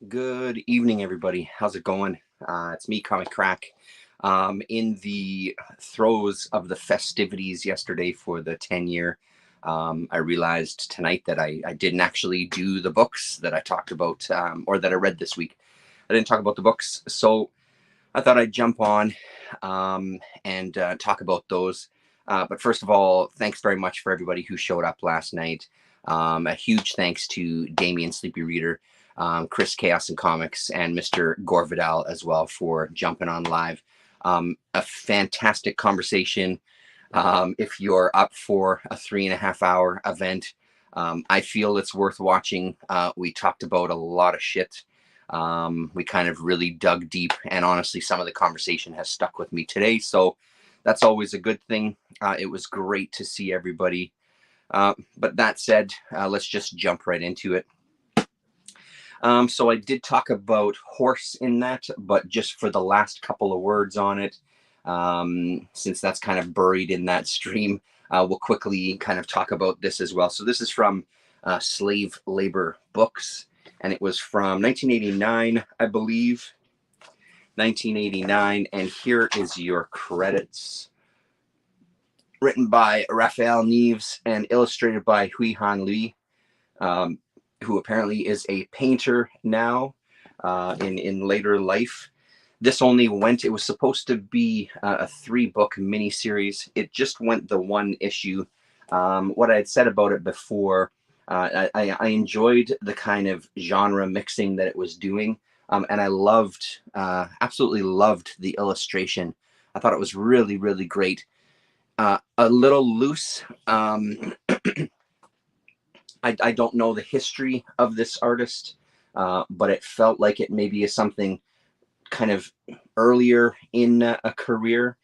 Good evening, everybody. How's it going? It's me, Comic Crack. In the throes of the festivities yesterday for the 10 year, I realized tonight that I didn't actually do the books that I talked about or that I read this week. I didn't talk about the books. So I thought I'd jump on and talk about those. But first of all, thanks very much for everybody who showed up last night. A huge thanks to Damien Sleepy Reader, Chris Chaos and Comics, and Mr. Gore Vidal as well for jumping on live. A fantastic conversation. If you're up for a 3.5 hour event, I feel it's worth watching. We talked about a lot of shit. We kind of really dug deep, and honestly, some of the conversation has stuck with me today. So that's always a good thing. It was great to see everybody. But that said, let's just jump right into it. So I did talk about horse in that, but just for the last couple of words on it, since that's kind of buried in that stream, we'll quickly kind of talk about this as well. So this is from Slave Labor Books, and it was from 1989, I believe. 1989, and here is your credits. Written by Raphael Neves and illustrated by Hui Han Lee, who apparently is a painter now in later life. This only went, it was supposed to be a 3-book miniseries. It just went the one issue. What I had said about it before, I enjoyed the kind of genre mixing that it was doing. And I absolutely loved the illustration. I thought it was really, really great. A little loose. I don't know the history of this artist, but it felt like it maybe is something kind of earlier in a career.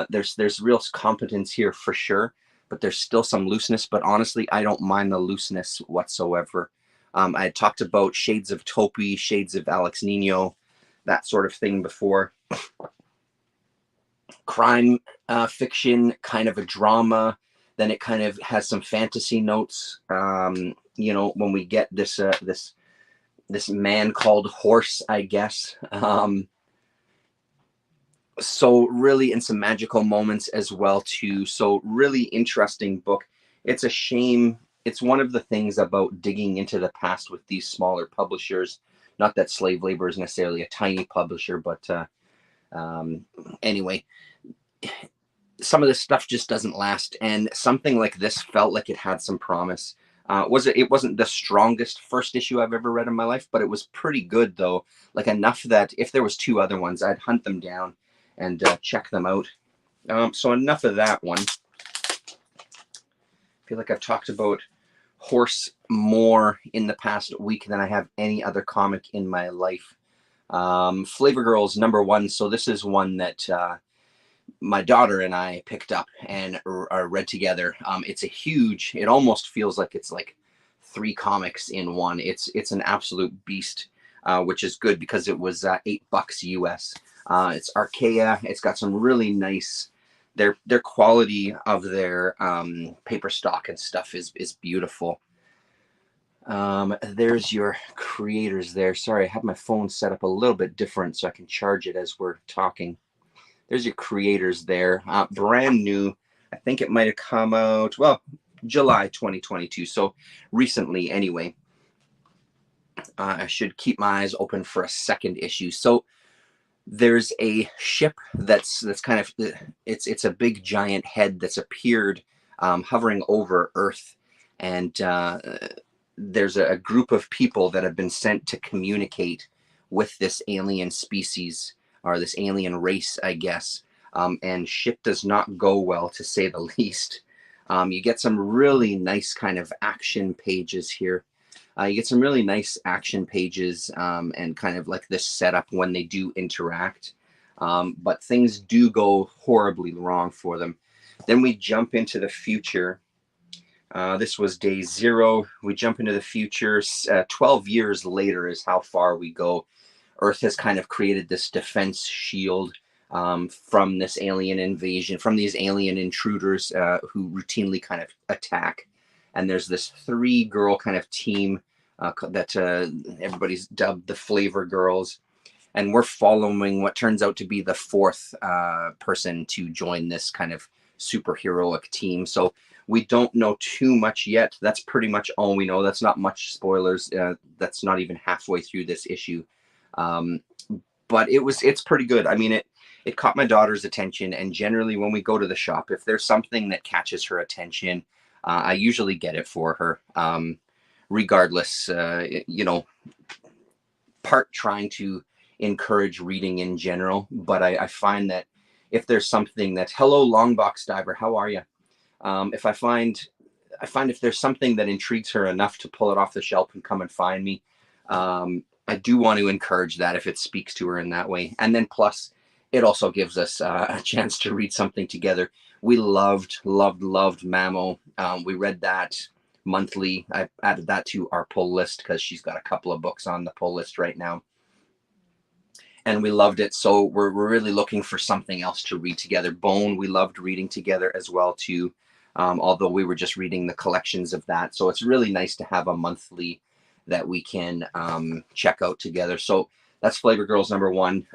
There's real competence here for sure, but there's still some looseness. But honestly, I don't mind the looseness whatsoever. I had talked about shades of Topi, shades of Alex Nino, that sort of thing before. Crime fiction, kind of a drama. Then it kind of has some fantasy notes. When we get this man called Horse, I guess. So really, in some magical moments as well too. So really interesting book. It's a shame. It's one of the things about digging into the past with these smaller publishers. Not that Slave Labor is necessarily a tiny publisher, but anyway, some of this stuff just doesn't last, and something like this felt like it had some promise. It wasn't the strongest first issue I've ever read in my life, but it was pretty good though, like enough that if there was 2 other ones, I'd hunt them down and check them out. So enough of that one. I feel like I've talked about Horse more in the past week than I have any other comic in my life. Flavor Girls #1. So this is one that my daughter and I picked up and read together. It almost feels like it's like 3 comics in one. It's an absolute beast, which is good because it was $8 US. It's Archaea. It's got some really nice, their quality of their paper stock and stuff is beautiful. There's your creators there. Sorry, I have my phone set up a little bit different so I can charge it as we're talking. There's your creators there. Brand new. I think it might have come out, July 2022. So recently, anyway. I should keep my eyes open for a second issue. So there's a ship that's kind of, it's a big giant head that's appeared hovering over Earth. And there's a group of people that have been sent to communicate with this alien species, or this alien race, I guess. And shit does not go well, to say the least. You get some really nice kind of action pages here. You get some really nice action pages and kind of like this setup when they do interact. But things do go horribly wrong for them. Then we jump into the future. This was day 0. We jump into the future. 12 years later is how far we go. Earth has kind of created this defense shield from this alien invasion, from these alien intruders who routinely kind of attack. And there's this 3-girl kind of team that everybody's dubbed the Flavor Girls. And we're following what turns out to be the fourth person to join this kind of superheroic team. So we don't know too much yet. That's pretty much all we know. That's not much spoilers. That's not even halfway through this issue. But it's pretty good. I mean, it caught my daughter's attention. And generally when we go to the shop, if there's something that catches her attention, I usually get it for her. Regardless, part trying to encourage reading in general, but I find that if there's something that, hello Longbox Diver, how are you? If I find if there's something that intrigues her enough to pull it off the shelf and come and find me, I do want to encourage that if it speaks to her in that way. And then plus it also gives us a chance to read something together. We loved Mamo. We read that monthly. I added that to our pull list because she's got a couple of books on the pull list right now. And we loved it. So we're really looking for something else to read together. Bone, we loved reading together as well too. Although we were just reading the collections of that. So it's really nice to have a monthly that we can check out together. So that's Flavor Girls number 1.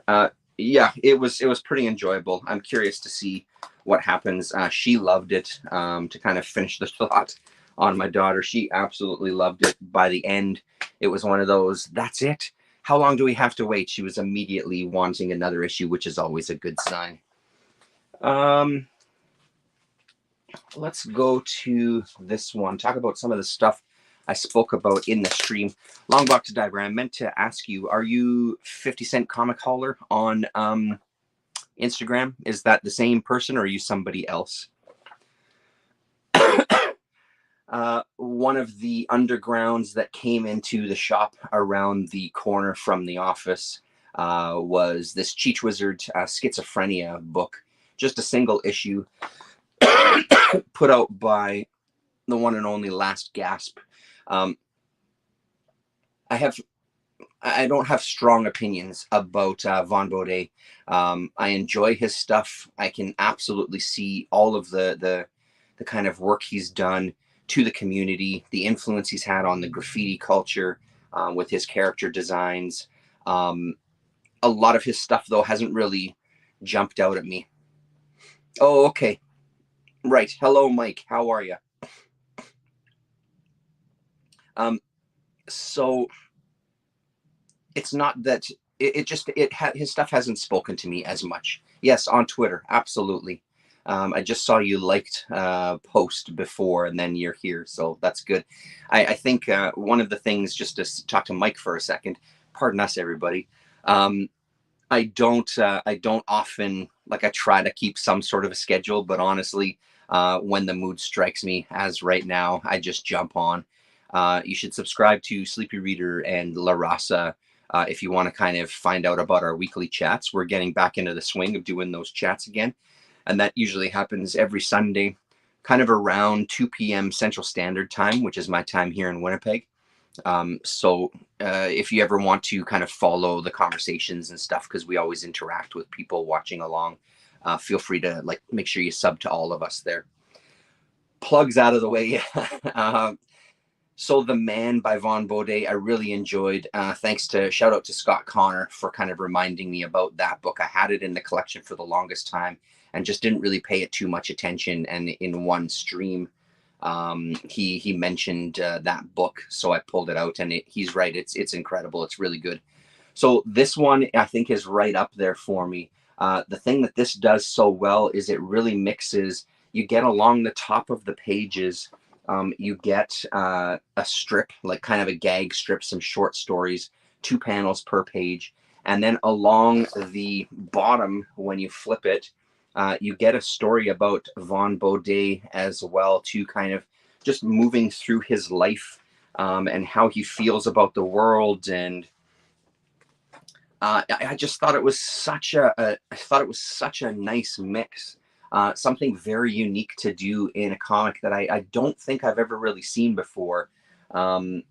Yeah, it was pretty enjoyable. I'm curious to see what happens. She loved it. To kind of finish the thought on my daughter, she absolutely loved it. By the end, it was one of those, that's it. How long do we have to wait? She was immediately wanting another issue, which is always a good sign. Let's go to this one. Talk about some of the stuff I spoke about in the stream. Longbox Diver, I meant to ask you, are you 50 Cent Comic Hauler on Instagram? Is that the same person or are you somebody else? One of the undergrounds that came into the shop around the corner from the office was this Cheech Wizard schizophrenia book, just a single issue put out by the one and only Last Gasp. I don't have strong opinions about Vaughn Bodē. I enjoy his stuff. I can absolutely see all of the kind of work he's done to the community, the influence he's had on the graffiti culture with his character designs. A lot of his stuff, though, hasn't really jumped out at me. Oh, okay. Right. Hello, Mike. How are you? So it's not that his stuff hasn't spoken to me as much. Yes, on Twitter. Absolutely. I just saw you liked post before and then you're here. So that's good. I think one of the things, just to talk to Mike for a second, pardon us, everybody. I don't often, like, I try to keep some sort of a schedule, but honestly, when the mood strikes me, as right now, I just jump on. You should subscribe to Sleepy Reader and La Raza if you want to kind of find out about our weekly chats. We're getting back into the swing of doing those chats again. And that usually happens every Sunday, kind of around 2 p.m. Central Standard Time, which is my time here in Winnipeg. So if you ever want to kind of follow the conversations and stuff, because we always interact with people watching along, feel free to make sure you sub to all of us there. Plugs out of the way. So The Man by Vaughn Bodē, I really enjoyed. Shout out to Scott Connor for kind of reminding me about that book. I had it in the collection for the longest time and just didn't really pay it too much attention. And in one stream, he mentioned that book, so I pulled it out, and he's right. It's incredible. It's really good. So this one, I think, is right up there for me. The thing that this does so well is it really mixes. You get along the top of the pages, you get a strip, like kind of a gag strip, some short stories, 2 panels per page, and then along the bottom, when you flip it, you get a story about Vaughn Bodē as well, to kind of just moving through his life and how he feels about the world. And I just thought it was such a nice mix, something very unique to do in a comic that I don't think I've ever really seen before. The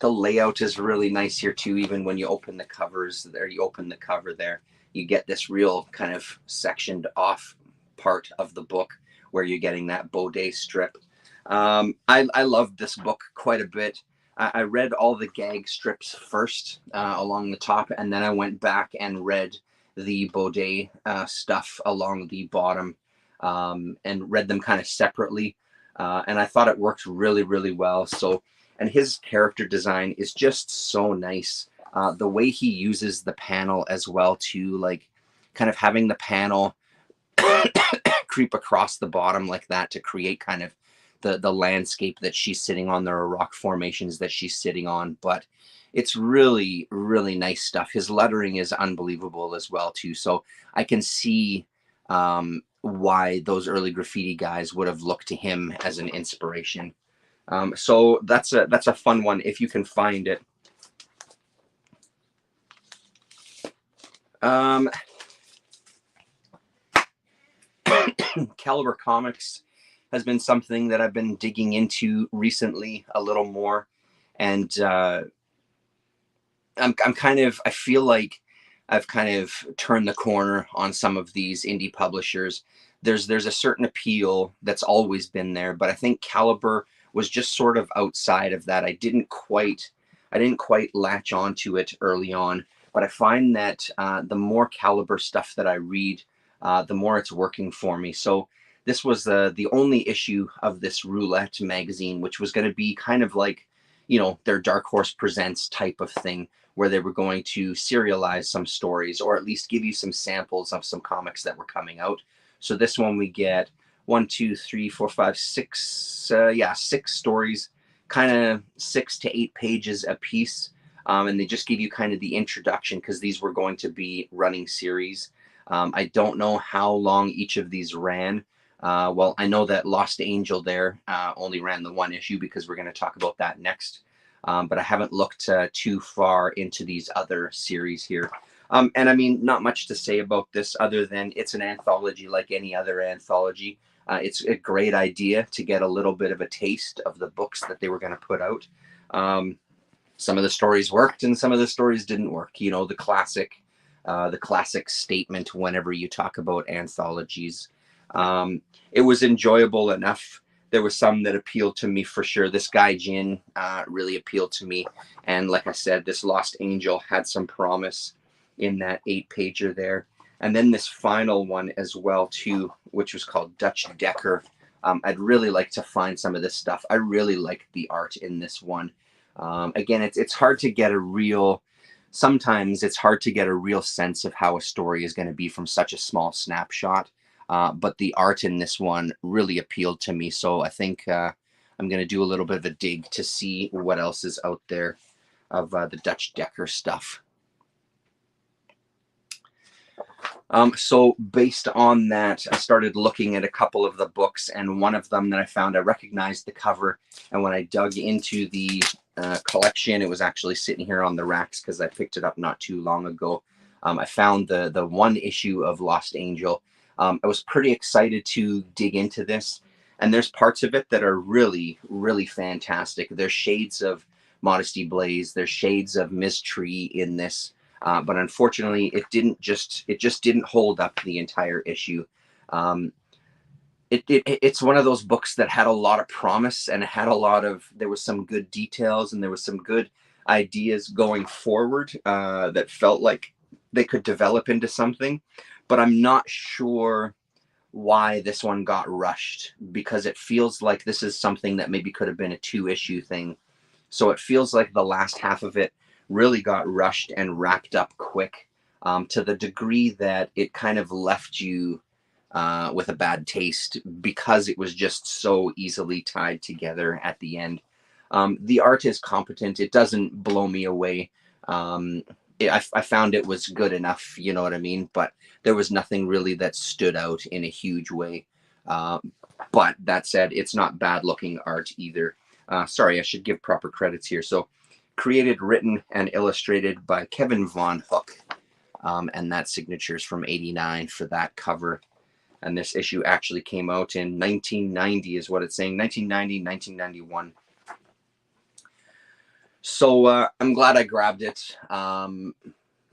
layout is really nice here too. Even when you open the covers there, you open the cover there, you get this real kind of sectioned off part of the book where you're getting that Bodē strip. I loved this book quite a bit. I read all the gag strips first along the top, and then I went back and read the Baudet stuff along the bottom, and read them kind of separately. And I thought it worked really, really well. So, and his character design is just so nice. The way he uses the panel as well, too, like kind of having the panel creep across the bottom like that to create kind of the landscape that she's sitting on. There are rock formations that she's sitting on, but it's really, really nice stuff. His lettering is unbelievable as well, too. So I can see why those early graffiti guys would have looked to him as an inspiration. So that's a fun one if you can find it. Caliber Comics has been something that I've been digging into recently a little more, and I feel like I've kind of turned the corner on some of these indie publishers. There's a certain appeal that's always been there, but I think Caliber was just sort of outside of that. I didn't quite latch onto it early on, but I find that the more Caliber stuff that I read, the more it's working for me. So this was the only issue of this Roulette magazine, which was going to be kind of like, their Dark Horse Presents type of thing, where they were going to serialize some stories, or at least give you some samples of some comics that were coming out. So this one we get 6 stories, kind of 6 to 8 pages a piece. And they just give you kind of the introduction, because these were going to be running series. I don't know how long each of these ran. Well, I know that Lost Angel there only ran the 1 issue, because we're going to talk about that next. But I haven't looked too far into these other series here. And I mean, not much to say about this other than it's an anthology like any other anthology. It's a great idea to get a little bit of a taste of the books that they were going to put out. Some of the stories worked and some of the stories didn't work. The classic statement whenever you talk about anthologies. It was enjoyable enough. There was some that appealed to me for sure. This Gaijin really appealed to me. And like I said, this Lost Angel had some promise in that 8-pager there. And then this final one as well, too, which was called Dutch Decker. I'd really like to find some of this stuff. I really like the art in this one. Again, it's hard to get sometimes it's hard to get a real sense of how a story is going to be from such a small snapshot. But the art in this one really appealed to me. So I think I'm going to do a little bit of a dig to see what else is out there of the Dutch Decker stuff. So based on that, I started looking at a couple of the books, and one of them that I found, I recognized the cover. And when I dug into the collection, it was actually sitting here on the racks because I picked it up not too long ago. I found the 1 issue of Lost Angel. I was pretty excited to dig into this, and there's parts of it that are really, really fantastic. There's shades of Modesty Blaze, there's shades of Ms. Tree in this. But unfortunately, it just didn't hold up the entire issue. It's one of those books that had a lot of promise, and there was some good details, and there was some good ideas going forward that felt like they could develop into something. But I'm not sure why this one got rushed, because it feels like this is something that maybe could have been a 2-issue thing. So it feels like the last half of it really got rushed and wrapped up quick, to the degree that it kind of left you with a bad taste, because it was just so easily tied together at the end. The art is competent. It doesn't blow me away. I found it was good enough, you know what I mean? But there was nothing really that stood out in a huge way. But that said, it's not bad looking art either. Sorry, I should give proper credits here. So created, written, and illustrated by Kevin Von Hook. And that signature's from '89 for that cover. And this issue actually came out in 1990 is what it's saying. 1990, 1991. So I'm glad I grabbed it.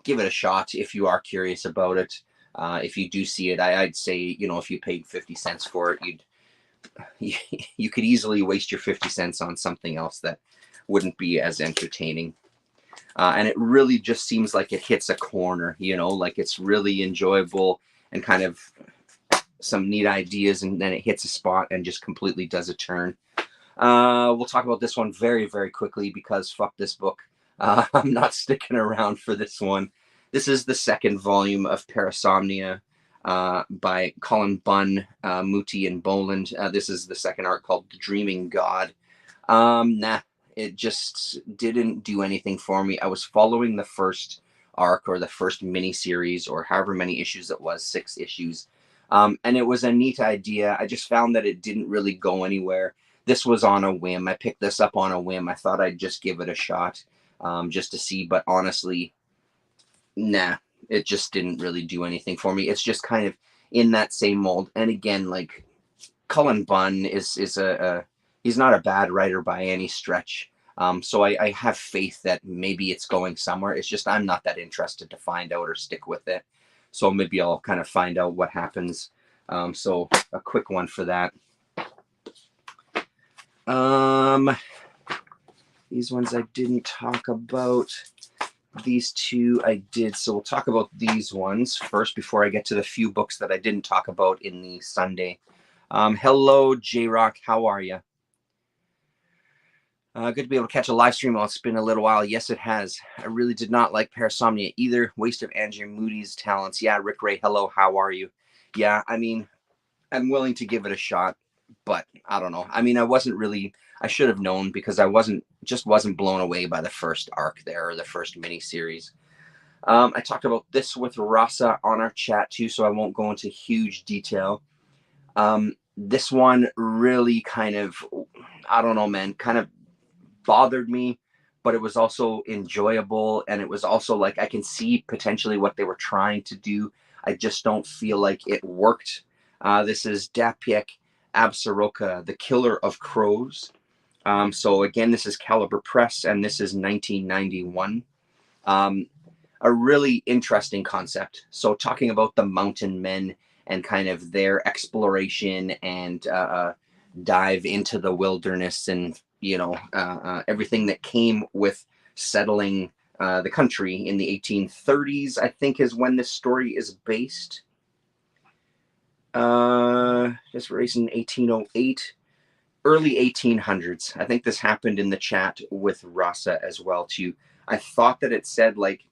Give it a shot if you are curious about it. If you do see it, I'd say, if you paid 50 cents for it, you could easily waste your 50 cents on something else that wouldn't be as entertaining. And it really just seems like it hits a corner, like it's really enjoyable and kind of some neat ideas, and then it hits a spot and just completely does a turn. We'll talk about this one very, very quickly because fuck this book. I'm not sticking around for this one. This is the second volume of Parasomnia by Colin Bunn, Muti, and Boland. This is the second arc called The Dreaming God. It just didn't do anything for me. I was following the first arc or the first mini series or however many issues it was, 6 issues. And it was a neat idea. I just found that it didn't really go anywhere. This was on a whim. I picked this up on a whim. I thought I'd just give it a shot just to see. But honestly, it just didn't really do anything for me. It's just kind of in that same mold. And again, like Cullen Bunn is he's not a bad writer by any stretch. So I have faith that maybe it's going somewhere. It's just I'm not that interested to find out or stick with it. So maybe I'll kind of find out what happens. So a quick one for that. These ones I didn't talk about. These two I did. So we'll talk about these ones first before I get to the few books that I didn't talk about in the Sunday. Hello, J-Rock. How are you? Good to be able to catch a live stream. Well, it's been a little while. Yes, it has. I really did not like Parasomnia either. Waste of Andrew Moody's talents. Yeah, Rick Ray, hello. How are you? Yeah, I mean, I'm willing to give it a shot, but I don't know. I mean, I should have known because I wasn't blown away by the first arc there or the first mini series. I talked about this with Rasa on our chat too, so I won't go into huge detail. This one really kind of, I don't know, man, kind of bothered me, but it was also enjoyable. And it was also like, I can see potentially what they were trying to do. I just don't feel like it worked. This is Dapiek Absaroka, The Killer of Crows. So again, this is Caliber Press, and this is 1991. A really interesting concept. So talking about the mountain men and kind of their exploration and dive into the wilderness and, everything that came with settling the country in the 1830s, I think is when this story is based. This race in 1808. Early 1800s. I think this happened in the chat with Rasa as well too. I thought that it said like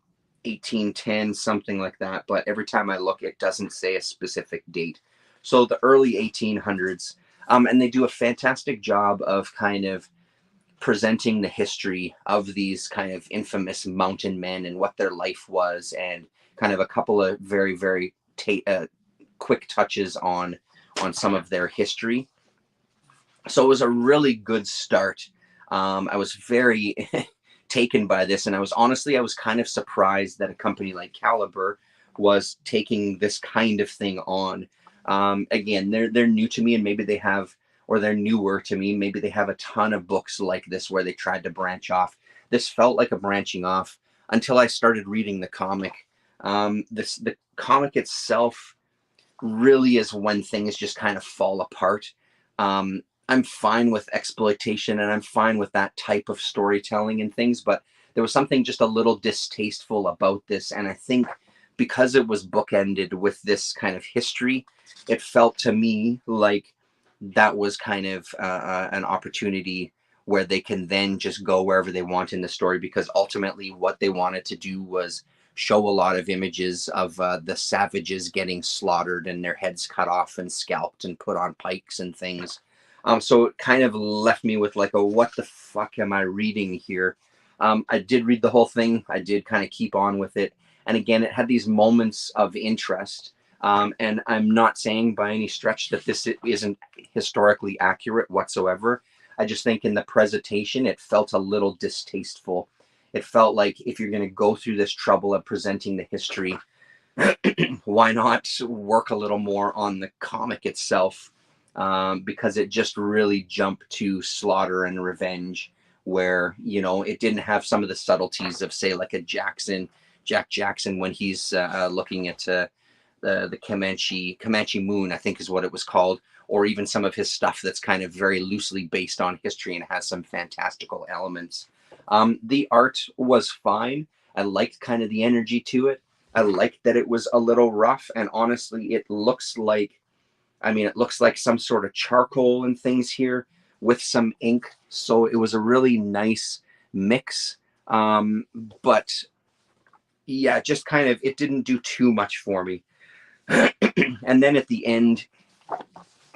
1810, something like that, but every time I look, it doesn't say a specific date. So the early 1800s, and they do a fantastic job of kind of presenting the history of these kind of infamous mountain men and what their life was, and kind of a couple of very, very quick touches on some of their history. So it was a really good start. I was very taken by this, and I was kind of surprised that a company like Caliber was taking this kind of thing on. Again, they're new to me, and maybe they have, or they're newer to me. Maybe they have a ton of books like this where they tried to branch off. This felt like a branching off until I started reading the comic. The comic itself really is when things just kind of fall apart. I'm fine with exploitation and I'm fine with that type of storytelling and things, but there was something just a little distasteful about this. And I think because it was bookended with this kind of history, it felt to me like that was kind of an opportunity where they can then just go wherever they want in the story, because ultimately what they wanted to do was show a lot of images of the savages getting slaughtered and their heads cut off and scalped and put on pikes and things. So it kind of left me with like, what the fuck am I reading here? I did read the whole thing. I did kind of keep on with it. And again, it had these moments of interest. And I'm not saying by any stretch that this isn't historically accurate whatsoever. I just think in the presentation, it felt a little distasteful. It felt like if you're going to go through this trouble of presenting the history, why not work a little more on the comic itself? Because it just really jumped to slaughter and revenge, where, it didn't have some of the subtleties of, say, like a Jack Jackson, when he's looking at the Comanche Moon, I think is what it was called, or even some of his stuff that's kind of very loosely based on history and has some fantastical elements. The art was fine. I liked kind of the energy to it. I liked that it was a little rough, and honestly, it looks like, I mean, it looks like some sort of charcoal and things here with some ink. So it was a really nice mix. Um, but yeah, just kind of, it didn't do too much for me. And then at the end,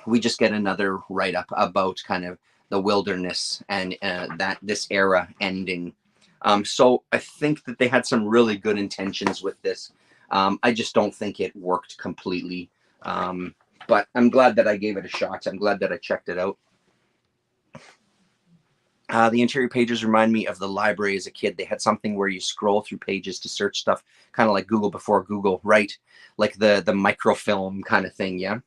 we just get another write up about kind of the wilderness and that this era ending. So I think that they had some really good intentions with this. I just don't think it worked completely. But I'm glad that I gave it a shot. I'm glad that I checked it out. The interior pages remind me of the library as a kid. They had something where you scroll through pages to search stuff, kind of like Google before Google, right? Like the microfilm kind of thing, yeah?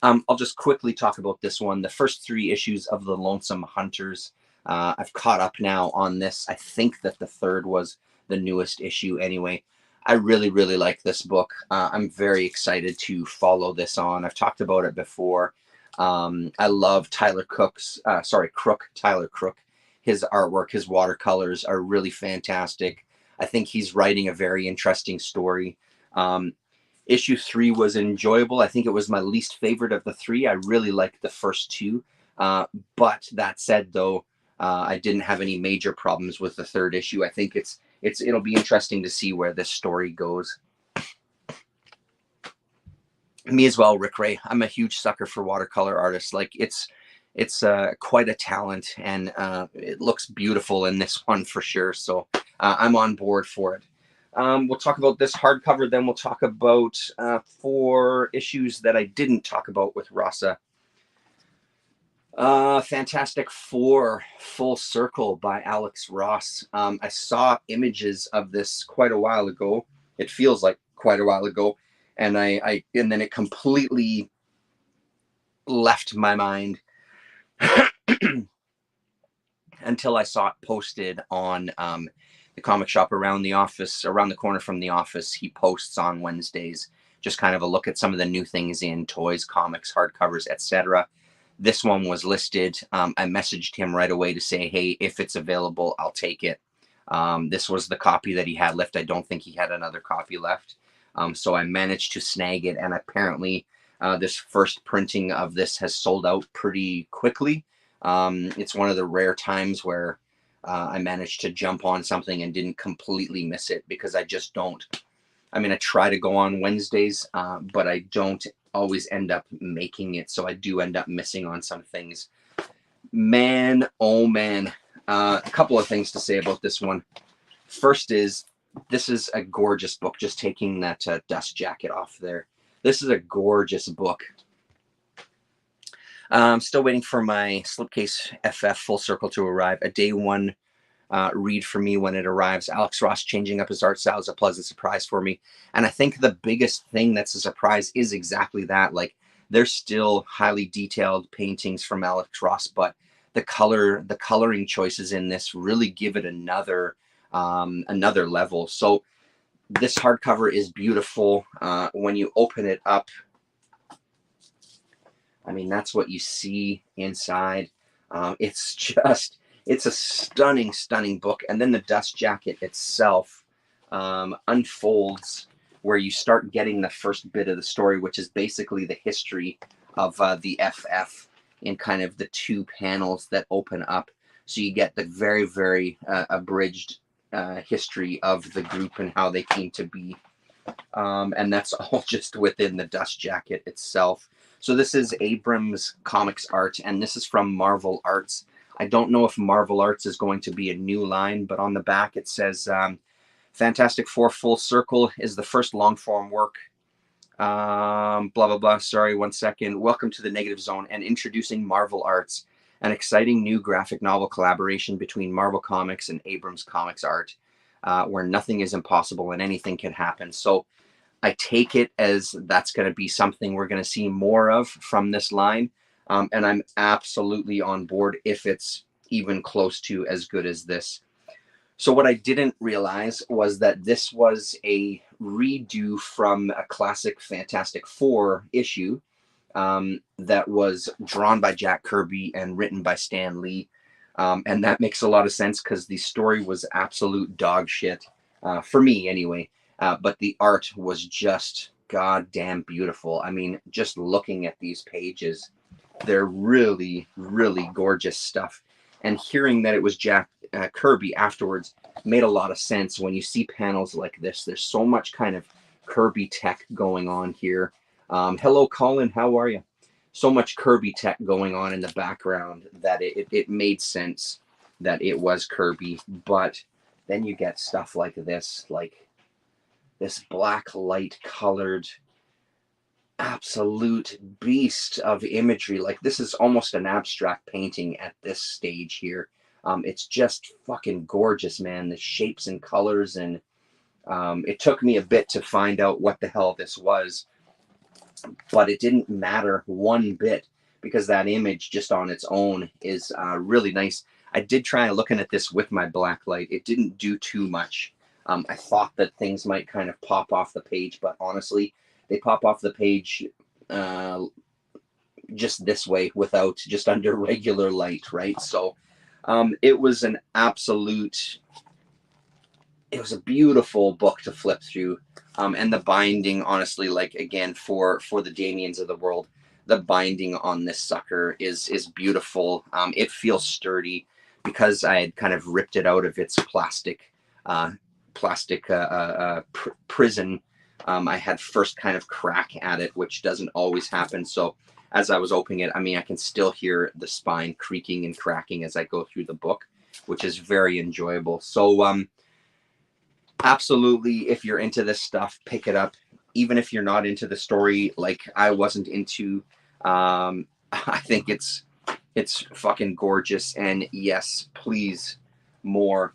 I'll just quickly talk about this one. The first 3 issues of The Lonesome Hunters. I've caught up now on this. I think that the 3rd was the newest issue anyway. I really, really like this book. I'm very excited to follow this on. I've talked about it before. I love Tyler Crook, Tyler Crook. His artwork, his watercolors are really fantastic. I think he's writing a very interesting story. Issue 3 was enjoyable. I think it was my least favorite of the 3. I really liked the first 2. But that said, though, I didn't have any major problems with the 3rd issue. I think it'll be interesting to see where this story goes. Me as well, Rick Ray. I'm a huge sucker for watercolor artists. Like it's quite a talent, and it looks beautiful in this one for sure. So I'm on board for it. We'll talk about this hardcover, then we'll talk about 4 issues that I didn't talk about with Rasa. Fantastic Four Full Circle by Alex Ross. I saw images of this quite a while ago. It feels like quite a while ago. And and then it completely left my mind until I saw it posted on the comic shop around the office, around the corner from the office. He posts on Wednesdays, just kind of a look at some of the new things in toys, comics, hardcovers, etc. This one was listed. I messaged him right away to say, hey, if it's available, I'll take it. This was the copy that he had left. I don't think he had another copy left. So I managed to snag it, and apparently this first printing of this has sold out pretty quickly. It's one of the rare times where I managed to jump on something and didn't completely miss it, because I just don't. I mean, I try to go on Wednesdays, but I don't always end up making it, so I do end up missing on some things. Man, oh man. A couple of things to say about this one. First is, this is a gorgeous book, just taking that dust jacket off there. This is a gorgeous book. I'm still waiting for my Slipcase FF Full Circle to arrive. A day 1 read for me when it arrives. Alex Ross changing up his art style is a pleasant surprise for me. And I think the biggest thing that's a surprise is exactly that. Like, there's still highly detailed paintings from Alex Ross, but the coloring choices in this really give it another level. So this hardcover is beautiful. When you open it up, I mean, that's what you see inside. It's a stunning, stunning book. And then the dust jacket itself unfolds, where you start getting the first bit of the story, which is basically the history of the FF in kind of the 2 panels that open up. So you get the very, very abridged history of the group and how they came to be. And that's all just within the dust jacket itself. So this is Abrams Comics art, and this is from Marvel Arts. I don't know if Marvel Arts is going to be a new line, but on the back it says Fantastic Four Full Circle is the first long-form work. Blah, blah, blah. Sorry, 1 second. Welcome to the Negative Zone, and introducing Marvel Arts, an exciting new graphic novel collaboration between Marvel Comics and Abrams Comics Art, where nothing is impossible and anything can happen. So I take it as that's going to be something we're going to see more of from this line. And I'm absolutely on board if it's even close to as good as this. So what I didn't realize was that this was a redo from a classic Fantastic Four issue that was drawn by Jack Kirby and written by Stan Lee. And that makes a lot of sense because the story was absolute dog shit, for me anyway. But the art was just goddamn beautiful. I mean, just looking at these pages, they're really, really gorgeous stuff. And hearing that it was Jack Kirby afterwards made a lot of sense. When you see panels like this, there's so much kind of Kirby tech going on here. Hello, Colin. How are you? So much Kirby tech going on in the background that it made sense that it was Kirby. But then you get stuff like this black light colored absolute beast of imagery. Like, this is almost an abstract painting at this stage here. It's just fucking gorgeous, man. The shapes and colors, and it took me a bit to find out what the hell this was, but it didn't matter one bit because that image just on its own is really nice. I did try looking at this with my black light. It didn't do too much. I thought that things might kind of pop off the page, but honestly, they pop off the page just this way without just under regular light, right? So it was an absolute, it was a beautiful book to flip through. And the binding, honestly, like, again, for the Damians of the world, the binding on this sucker is beautiful. It feels sturdy because I had kind of ripped it out of its plastic prison. I had first kind of crack at it, which doesn't always happen. So as I was opening it, I mean, I can still hear the spine creaking and cracking as I go through the book, which is very enjoyable. So absolutely, if you're into this stuff, pick it up. Even if you're not into the story, like I wasn't into, I think it's fucking gorgeous. And yes, please, more.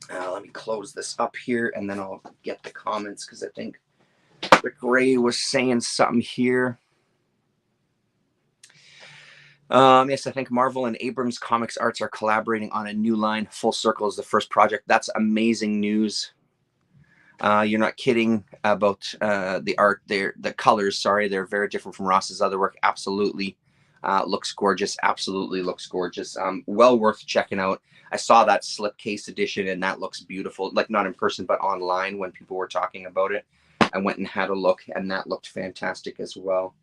Let me close this up here, and then I'll get the comments, because I think Rick Ray was saying something here. Yes, I think Marvel and Abrams Comics Arts are collaborating on a new line. Full Circle is the first project. That's amazing news. You're not kidding about the art there. The colors, sorry, they're very different from Ross's other work. Absolutely. Looks gorgeous. Absolutely looks gorgeous. Well worth checking out. I saw that slipcase edition, and that looks beautiful. Like, not in person, but online when people were talking about it. I went and had a look, and that looked fantastic as well.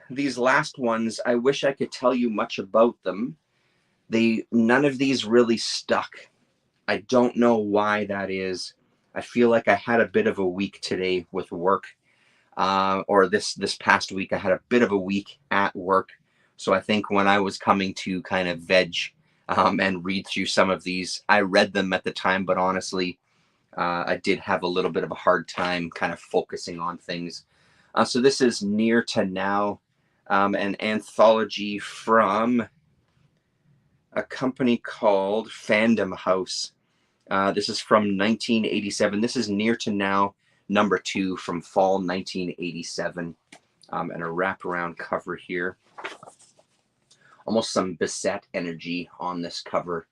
These last ones, I wish I could tell you much about them. None of these really stuck. I don't know why that is. I feel like I had a bit of a week today with work. Or this past week, I had a bit of a week at work. So I think when I was coming to kind of veg and read through some of these, I read them at the time, but honestly, I did have a little bit of a hard time kind of focusing on things. So this is Near to Now, an anthology from a company called Fandom House. This is from 1987. This is Near to Now #2 from fall 1987, and a wraparound cover here. Almost some Bissett energy on this cover.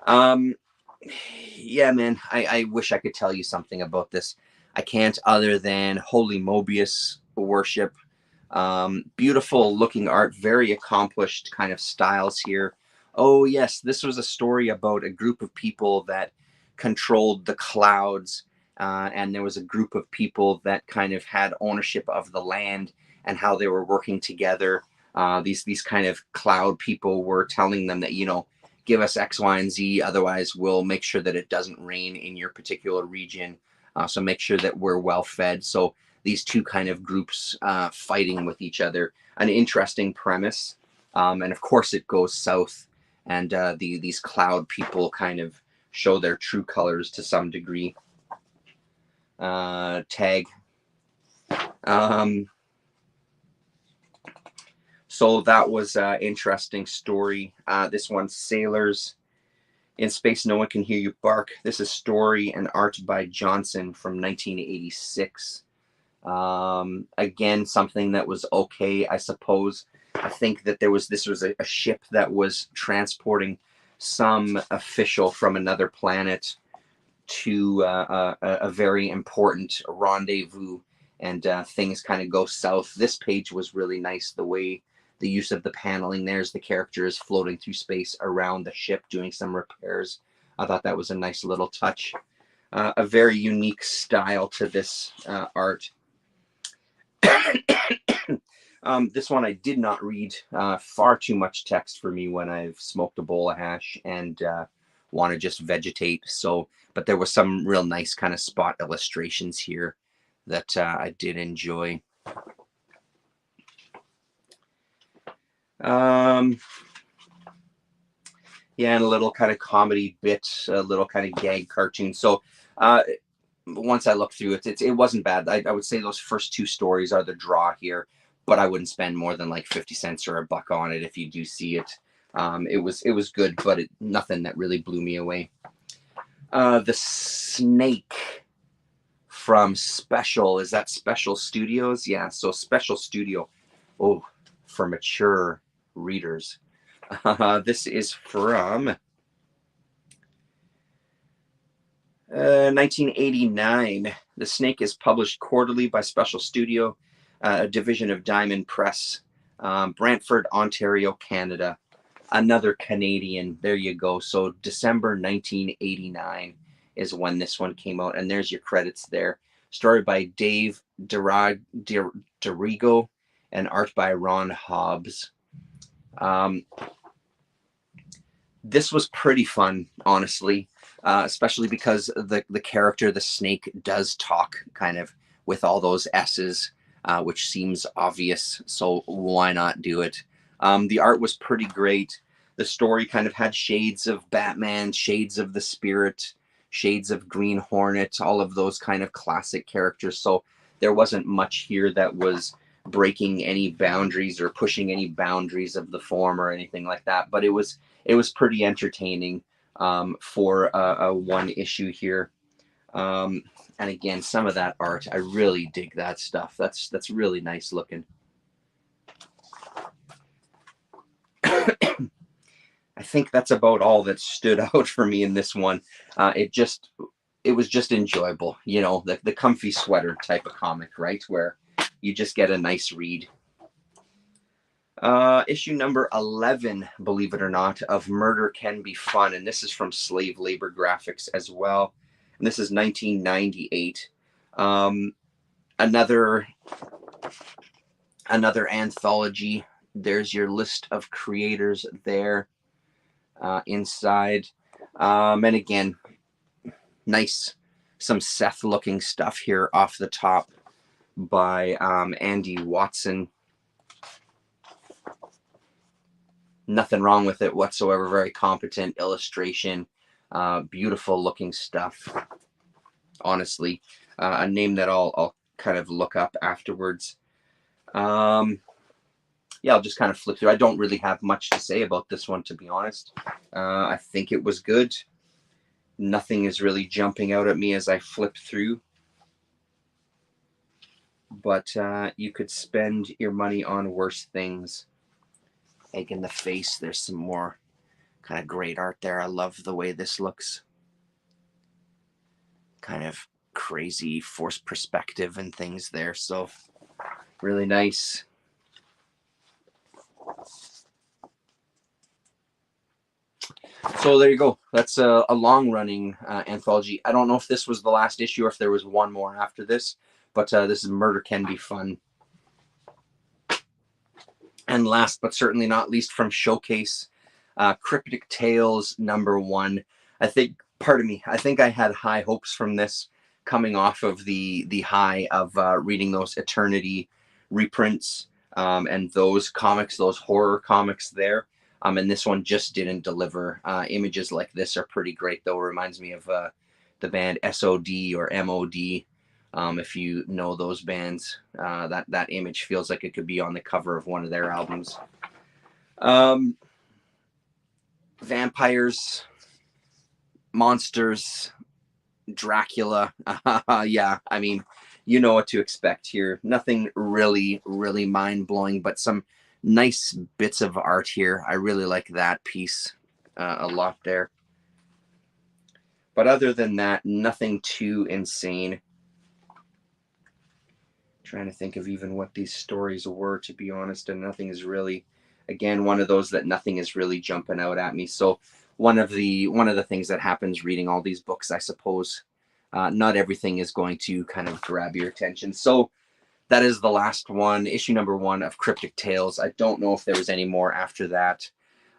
Yeah, man, I wish I could tell you something about this. I can't, other than holy Mobius worship. Beautiful looking art, very accomplished kind of styles here. Oh yes, this was a story about a group of people that controlled the clouds, and there was a group of people that kind of had ownership of the land and how they were working together. These kind of cloud people were telling them that, you know, give us X, Y, and Z, otherwise we'll make sure that it doesn't rain in your particular region. So make sure that we're well fed. So these two kind of groups fighting with each other. An interesting premise. And of course it goes south, and these cloud people kind of show their true colors to some degree. Tag. So that was an interesting story. This one's Sailors. In Space, No One Can Hear You Bark. This is story and art by Johnson from 1986. Again, something that was okay, I suppose. I think that this was a ship that was transporting some official from another planet to a very important rendezvous, and things kind of go south. This page was really nice, the way the use of the paneling. There's the characters floating through space around the ship doing some repairs. I thought that was a nice little touch. A very unique style to this art. This one I did not read. Far too much text for me when I've smoked a bowl of hash and want to just vegetate. So, but there was some real nice kind of spot illustrations here that I did enjoy. Yeah, and a little kind of comedy bit, a little kind of gag cartoon. So once I looked through it, it wasn't bad. I would say those first two stories are the draw here, but I wouldn't spend more than like 50 cents or $1 on it if you do see it. It was good, but nothing that really blew me away. The snake from Special, is that Special Studios? Yeah, so Special Studio. Oh, for mature readers. This is from 1989. The Snake is published quarterly by Special Studio, a division of Diamond Press, Brantford, Ontario, Canada. Another Canadian. There you go. So December 1989 is when this one came out, and there's your credits there. Story by Dave Dorigo and art by Ron Hobbs. This was pretty fun, honestly, especially because the character, the snake, does talk kind of with all those S's, which seems obvious. So why not do it? The art was pretty great. The story kind of had shades of Batman, shades of the Spirit, shades of Green Hornet, all of those kind of classic characters. So there wasn't much here that was breaking any boundaries or pushing any boundaries of the form or anything like that. But it was pretty entertaining for a one issue here. And again, some of that art, I really dig that stuff. That's really nice looking. I think that's about all that stood out for me in this one. It was just enjoyable, you know, the comfy sweater type of comic, right? Where you just get a nice read. Issue number 11, believe it or not, of Murder Can Be Fun. And this is from Slave Labor Graphics as well. And this is 1998. Another anthology. There's your list of creators there inside. And again, nice, some Seth looking stuff here off the top by Andy Watson. Nothing wrong with it whatsoever. Very competent illustration, beautiful looking stuff. Honestly, a name that I'll kind of look up afterwards. Yeah, I'll just kind of flip through. I don't really have much to say about this one, to be honest. I think it was good. Nothing is really jumping out at me as I flip through. But you could spend your money on worse things. Egg in the Face. There's some more kind of great art there. I love the way this looks. Kind of crazy forced perspective and things there. So really nice. So there you go. That's a long-running anthology. I don't know if this was the last issue or if there was one more after this, but this is Murder Can Be Fun. And last but certainly not least from Showcase, Cryptic Tales #1. I think, pardon me, I think I had high hopes from this, coming off of the high of reading those Eternity reprints and those comics, those horror comics there. And this one just didn't deliver. Images like this are pretty great, though. It reminds me of the band SOD or MOD. If you know those bands, that image feels like it could be on the cover of one of their albums. Vampires, monsters, Dracula. Yeah, I mean, you know what to expect here. Nothing really, really mind-blowing, but some nice bits of art here. I really like that piece a lot there. But other than that, nothing too insane. Trying to think of even what these stories were, to be honest, and nothing is really Again, one of those that nothing is really jumping out at me. So one of the things that happens reading all these books, I suppose, not everything is going to kind of grab your attention. So that is the last one, issue number 1 of Cryptic Tales. I don't know if there was any more after that.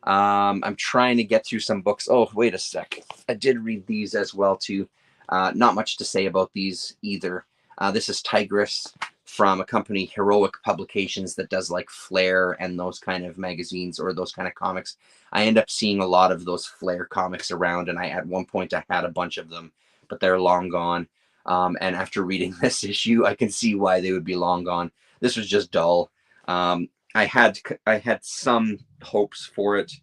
I'm trying to get through some books. Oh, wait a sec. I did read these as well too. Not much to say about these either. This is Tigress from a company, Heroic Publications, that does like Flare and those kind of magazines or those kind of comics. I end up seeing a lot of those Flare comics around, and at one point I had a bunch of them, but they're long gone. And after reading this issue, I can see why they would be long gone. This was just dull. I had some hopes for it.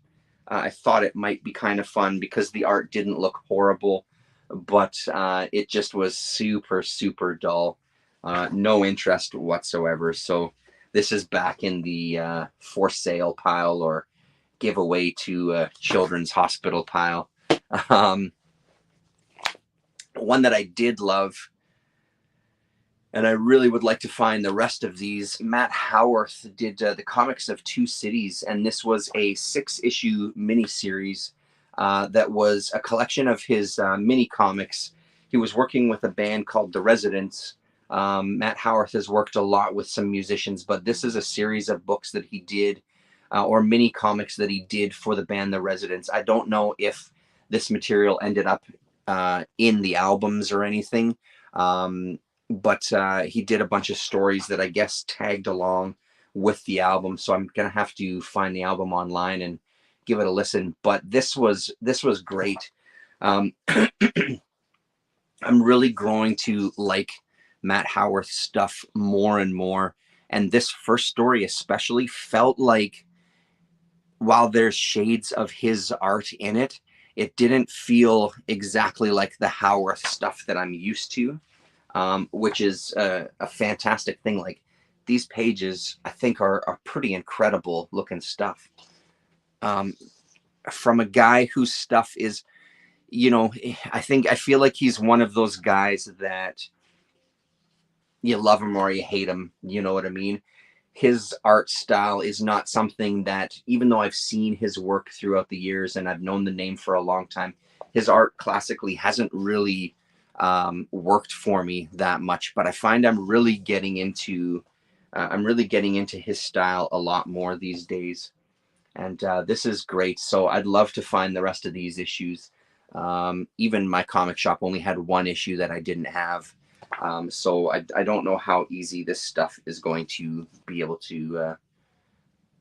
I thought it might be kind of fun because the art didn't look horrible, but it just was super, super dull. No interest whatsoever. So this is back in the for sale pile or giveaway to children's hospital pile. One that I did love, and I really would like to find the rest of these. Matt Howarth did the Comics of Two Cities, and this was a 6-issue miniseries that was a collection of his mini comics. He was working with a band called The Residents. Matt Howarth has worked a lot with some musicians, but this is a series of books that he did, or mini comics that he did for the band The Residents. I don't know if this material ended up in the albums or anything. But he did a bunch of stories that I guess tagged along with the album. So I'm going to have to find the album online and give it a listen. But this was great. I'm really growing to like Matt Howarth's stuff more and more. And this first story especially felt like, while there's shades of his art in it, it didn't feel exactly like the Howarth stuff that I'm used to. Which is a fantastic thing. Like, these pages, I think, are pretty incredible looking stuff. From a guy whose stuff is, I feel like he's one of those guys that you love him or you hate him. You know what I mean? His art style is not something that, even though I've seen his work throughout the years and I've known the name for a long time, his art classically hasn't really worked for me that much. But I find I'm really getting into his style a lot more these days, and this is great. So I'd love to find the rest of these issues. Even my comic shop only had one issue that I didn't have. So I don't know how easy this stuff is going to be able to,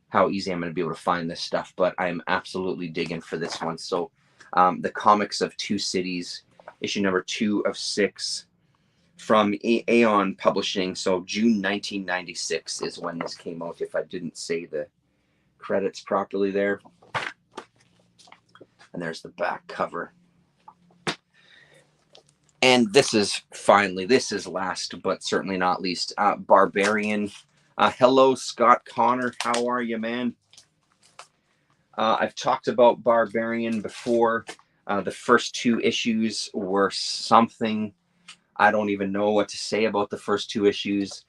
how easy I'm going to be able to find this stuff, but I'm absolutely digging for this one. So the Comics of Two Cities, issue number 2 of 6 from Aeon Publishing. So June 1996 is when this came out, if I didn't say the credits properly there. And there's the back cover. And this is last, but certainly not least, Barbarian. Hello, Scott Connor. How are you, man? I've talked about Barbarian before. The first 2 issues were something. I don't even know what to say about the first 2 issues.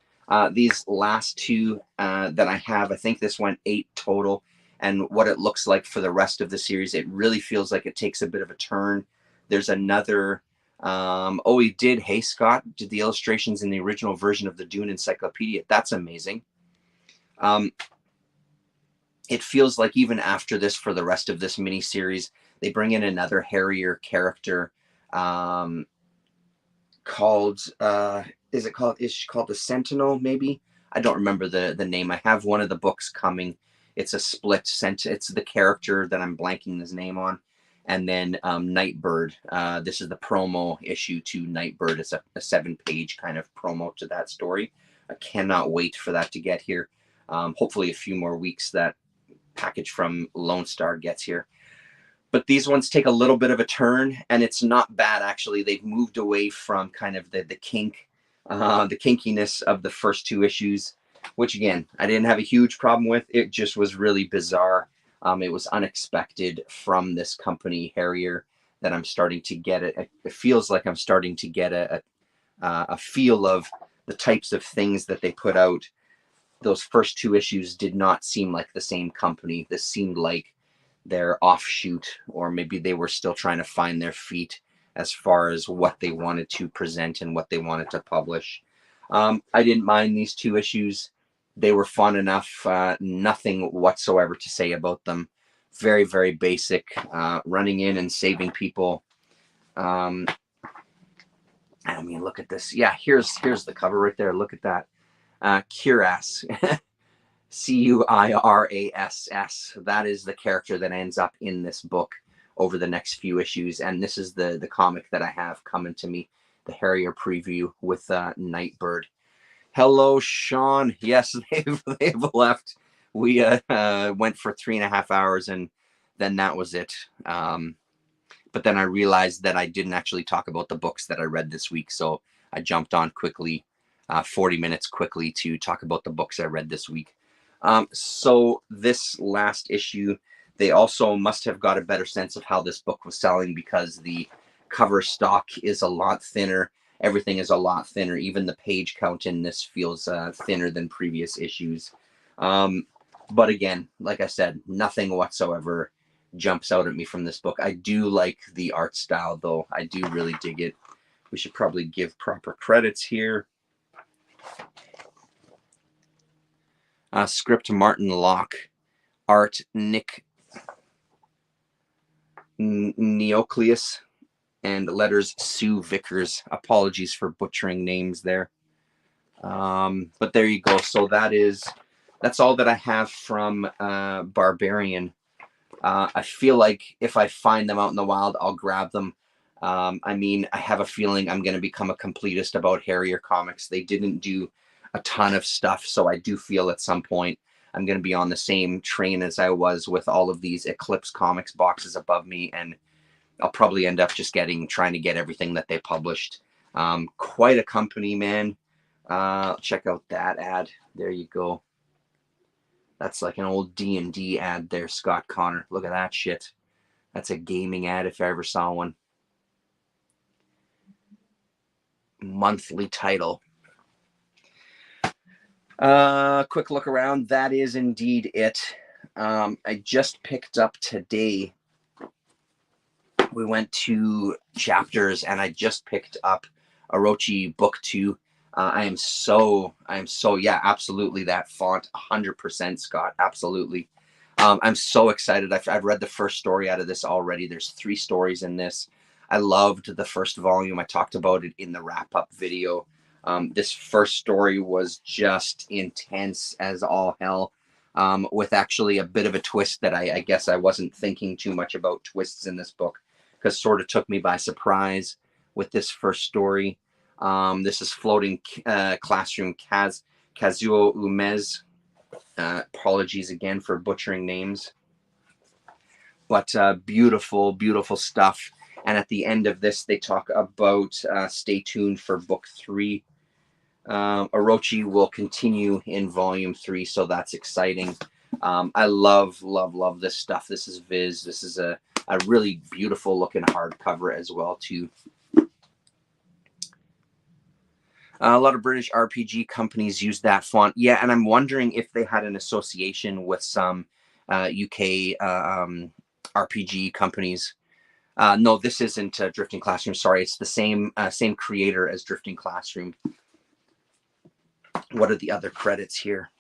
These last 2 that I have, I think this went 8 total. And what it looks like for the rest of the series, it really feels like it takes a bit of a turn. There's another... he did. Hey, Scott did the illustrations in the original version of the Dune Encyclopedia. That's amazing. It feels like even after this, for the rest of this mini series, they bring in another Harrier character called is she called the Sentinel? Maybe, I don't remember the name. I have one of the books coming. It's a split it's the character that I'm blanking his name on. And then Nightbird. This is the promo issue to Nightbird. It's a 7-page kind of promo to that story. I cannot wait for that to get here. Hopefully a few more weeks that package from Lone Star gets here. But these ones take a little bit of a turn, and it's not bad, actually. They've moved away from kind of the kinkiness of the first 2 issues, which, again, I didn't have a huge problem with. It just was really bizarre. It was unexpected from this company, Harrier, that I'm starting to get it. It feels like I'm starting to get a feel of the types of things that they put out. those first two issues did not seem like the same company. This seemed like their offshoot, or maybe they were still trying to find their feet as far as what they wanted to present and what they wanted to publish. I didn't mind these two issues. They were fun enough. Nothing whatsoever to say about them. Very, very basic. Running in and saving people. I mean, look at this. Yeah, here's the cover right there. Look at that. Cuirass. Cuirass. That is the character that ends up in this book over the next few issues. And this is the comic that I have coming to me, the Harrier preview with Nightbird. Hello, Sean. Yes, they've left. We went for 3.5 hours, and then that was it. But then I realized that I didn't actually talk about the books that I read this week, so I jumped on quickly, 40 minutes quickly, to talk about the books I read this week. So this last issue, they also must have got a better sense of how this book was selling, because the cover stock is a lot thinner. Everything is a lot thinner. Even the page count in this feels thinner than previous issues. But again, like I said, nothing whatsoever jumps out at me from this book. I do like the art style, though. I do really dig it. We should probably give proper credits here. Script Martin Locke. Art Nick Neocleus. And letters Sue Vickers. Apologies for butchering names there. But there you go. So that's all that I have from Barbarian. I feel like if I find them out in the wild, I'll grab them. I mean, I have a feeling I'm going to become a completist about Harrier Comics. They didn't do a ton of stuff, so I do feel at some point I'm going to be on the same train as I was with all of these Eclipse Comics boxes above me, and I'll probably end up just trying to get everything that they published. Quite a company, man. Check out that ad. There you go. That's like an old D&D ad there, Scott Connor. Look at that shit. That's a gaming ad if I ever saw one. Monthly title. Quick look around. That is indeed it. I just picked up today. We went to Chapters, and I just picked up Orochi Book 2. I am so, yeah, absolutely. That font, 100%, Scott. Absolutely. I'm so excited. I've read the first story out of this already. There's 3 stories in this. I loved the first volume. I talked about it in the wrap-up video. This first story was just intense as all hell, with actually a bit of a twist that I guess I wasn't thinking too much about twists in this book, because sort of took me by surprise with this first story. This is Floating Classroom. Kazuo Umez. Apologies again for butchering names. But beautiful, beautiful stuff. And at the end of this, they talk about stay tuned for book 3. Orochi will continue in volume 3, so that's exciting. I love this stuff. This is Viz. This is a really beautiful looking hardcover as well, too. A lot of British RPG companies use that font. Yeah, and I'm wondering if they had an association with some UK RPG companies. No, this isn't Drifting Classroom. Sorry, it's the same creator as Drifting Classroom. What are the other credits here?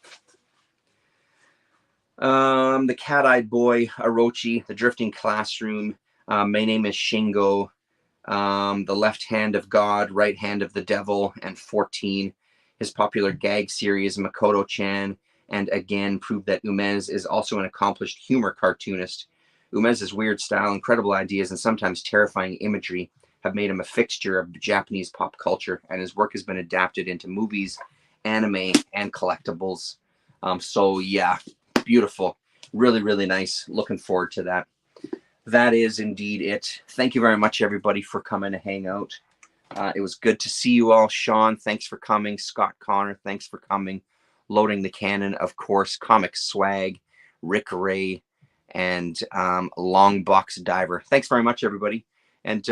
The Cat-Eyed Boy, Orochi, The Drifting Classroom. My Name is Shingo. The Left Hand of God, Right Hand of the Devil, and 14. His popular gag series, Makoto-chan, and again proved that Umez is also an accomplished humor cartoonist. Umez's weird style, incredible ideas, and sometimes terrifying imagery have made him a fixture of Japanese pop culture, and his work has been adapted into movies, anime, and collectibles. So yeah, beautiful. Really, really nice. Looking forward to that. That is indeed it. Thank you very much, everybody, for coming to hang out. It was good to see you all. Sean, thanks for coming. Scott Connor, thanks for coming. Loading the Cannon, of course. Comic Swag, Rick Ray, and Long Box Diver. Thanks very much, everybody. And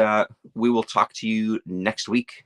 we will talk to you next week.